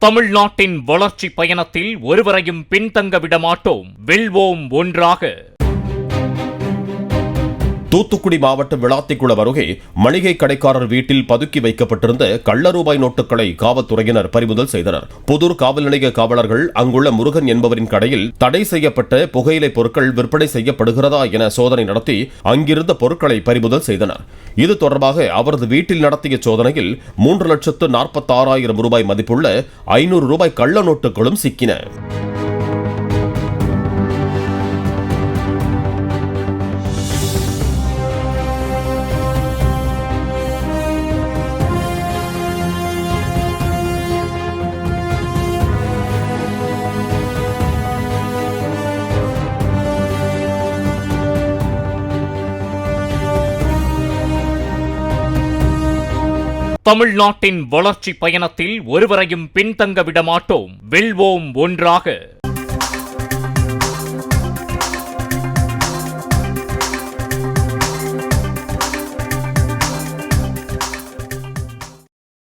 தமிழ்நாட்டின் வளர்ச்சி பயணத்தில் ஒருவரையும் பின்தங்க விடமாட்டோம். வெல்வோம் ஒன்றாக. தூத்துக்குடி மாவட்டம் விளாத்திக்குளம் அருகே மளிகை கடைக்காரர் வீட்டில் பதுக்கி வைக்கப்பட்டிருந்த கள்ள ரூபாய் நோட்டுகளை காவல்துறையினர் பறிமுதல் செய்தனர். புதூர் காவல் நிலைய காவலர்கள் அங்குள்ள முருகன் என்பவரின் கடையில் தடை செய்யப்பட்ட புகையிலை பொருட்கள் விற்பனை செய்யப்படுகிறதா என சோதனை நடத்தி அங்கிருந்த பொருட்களை பறிமுதல் செய்தனர். இது தொடர்பாக அவரது வீட்டில் நடத்திய சோதனையில் 3,46,000 ரூபாய் மதிப்புள்ள 500 ரூபாய் கள்ள நோட்டுகளும் சிக்கின. தமிழ்நாட்டின் வளர்ச்சி பயணத்தில் ஒருவரையும் பின்தங்க விடமாட்டோம். வெல்வோம் ஒன்றாக.